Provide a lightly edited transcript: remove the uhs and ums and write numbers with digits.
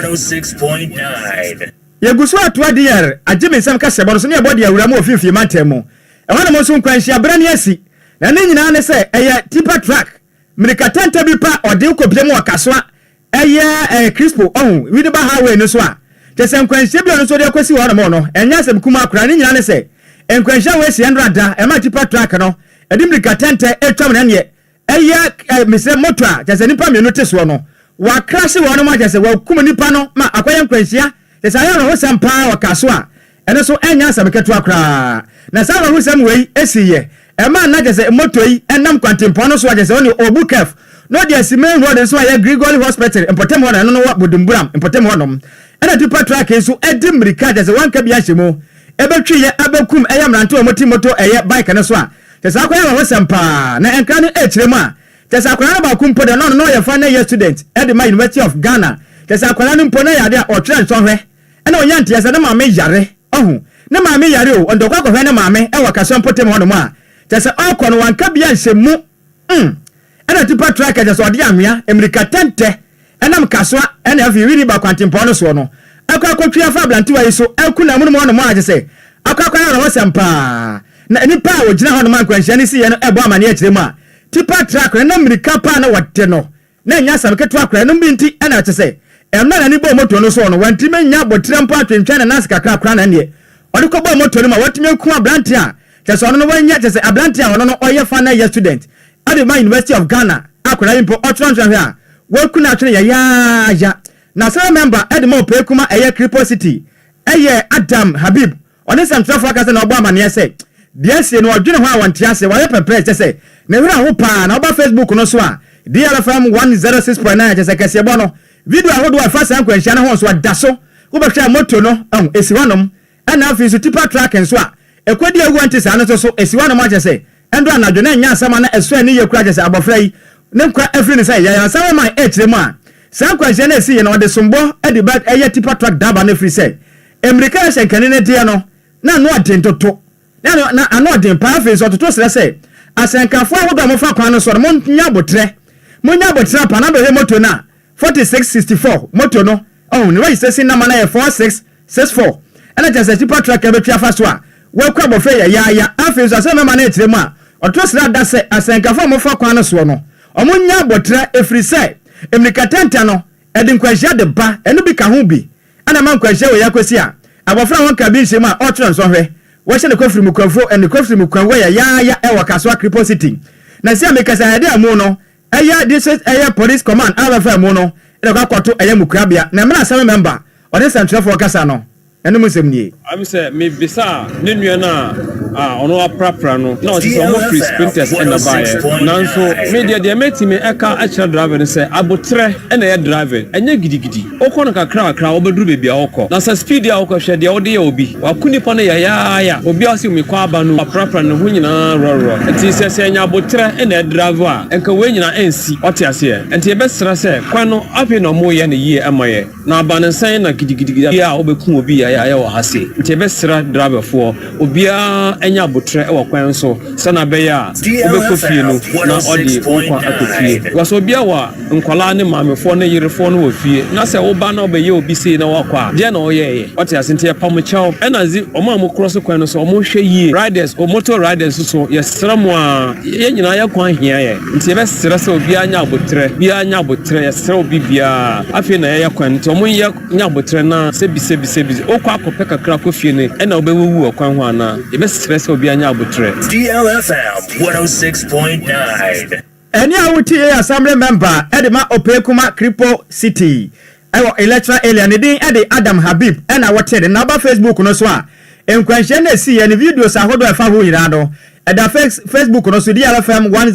106.9. Yeguso atwa dear agime nsam ka sebo so ne body awura ma ofifie mantemu e wana mo so nkwanhia brane asi na ne nyina ne se eye tipa track mirikatanta bi pa ode ukobie mu Kasoa eye crispo we ba highway no so a tese nkwanhia bi no so de kwesi wo no enya sem kuma akura ne nyina ne se nkwanhia we si enrada e ma tipa track no edi mirikatanta etwam na ne eye mise moto a tese nipa me no teso no wa crash wo no ma tese wa kuma nipa no ma akoye nkwanhia tese ayo no sampa wa Kasoa ene so enya sabeketu akra na sa wa husam wei esiye e ma na tese moto yi enam kwantempo no so tese oni obukef no dia simen road so ya Gregory Hospital importem ho na no wa bodumburam importem ho no ena tipa track so edim mirika tese wanka bia hyemo ebetwi ye abekum eya mranto omoti moto eye bike ne so a tese akoya wa husam pa na enka no echiremu a tese akoya ba kumpo de no ye fa na ye student at the University of Ghana tese akoya no mpo na ya de o tren so hwe ena onyanti ese na ma me yare na ma me yare o ndokwa ko hwe na ma me e wa Kasoa mpotem ho no mu a tese akọ no wanka bia hyemu ena tipa track tese ode anwea emirika tente enam Kasoa ena afi wiri ba kwantempo no so no akwa afa blantiwa yi so akuna mu no mu a tese akwa ya ro sempa na nipa a ogina ho no man kwanhia ne si ye no ebo amane a kiremu a tipa track na emirika pa na wate no na nya sam keto akra no binti ena tese emna na ni bo moto no so no wanti menya botre mpo atwentwa na nas kakra akra na ne odi ko bo moto no ma watime ku ablanti a tese ono no wanya tese ablanti a ono no oye fa na ye student at the University of Ghana akra impo otrantra hwe a waku na atwene ya na sa member edmo pe kuma eye Cripo City eye Adam Habib oni sam trafo aka na ogba amane ese biase no odwene ho a wanti ase wa ye pepre tese na hura ho pa na oba Facebook no so a DLFM 106.9 tese kase bono video ahodo afa san kwanhia na ho so daso wo behwa moto no esi wanom ana afi so tipa track nso a ekwadi agu anti sa no so esi wanom aje se endo anadwo na nya asama na eso ani ye kura aje se abofra yi ne nkwa afri ne sai ya asama man echiremu a san kwanhia na esi ye na ode sombo edi back eye tipa track daba na free say emirika shenkane ne dia no na no adentoto na ano aden pa afi so toto sere say asenkafo ahodo amofa kwan no so mo nya botre pa na be moto na 4664 moto no ne way sesi na mana 4664 ena jase tipa track ebetwa fa so a we kwa bofe ya afi so ase mema na etiremu a otosira da se asenkafo mo fa kwan no so no omunya botra efri se emnikatenta no edi nkwahia de ba eno bi ka ho bi ana man kwahia we yakosi a abofra won ka bi nhemu a otron so hwe wo hye ne kofiri mu kwanfo ene kofiri mu kwan we ya e wa Kasoa Cripo City na se amekasa ya de amu no eya this is eya police command DLFM no e ka kwato eya mukrabia na me na asem member ode central for kasa no eno musem nie am say me bisa ne nua na ono aprapra no na o se omo free sprinters and buy nanso media de metime eka acha driver no say abotre na ya driver enya gidigidi okọ no kakra obeduru bebia okọ na sa speed ya okọ hwe de ode ya obi wakunipa no ya obi asi umekwa aba no aprapra no ho nyina roro enti se enya abotre na ya driver a enka we nyina ensi ote ase enti e besra se kwan no afi no mo ye na yie amaye na aba ne san na gidigidi ya obeku obi ya wa hase nti besra driver fo obia enya botre e wakwan so sana be ya obekofie no na odi kwa akofie waso obia wa nkwala ne mamefo ne yerefo no wofie na se wo ba na obeye obi sei na wakwa je na oyeye ote asente e pamochaw enazi omo cross kwan no so omo hwe yie riders o motor riders so yesramo a ye nyina ya kwan hia ye nti besra se obia nya botre yesra obi bia afi na ya kwan nti omo nya botre na se bi okwa akopɛ kakra kofie ne ɛna obewu okwan ho ana ebe stress obi anya abotre DLFM 106.9 eni awuti assembly member edema opekuma Cripo City ewo electoral area ne din ede Adam Habib ɛna wote de na ba Facebook no so a enkwanhye na si ye ne videos ahodo efa ho yira do eda Facebook no so DLFM 10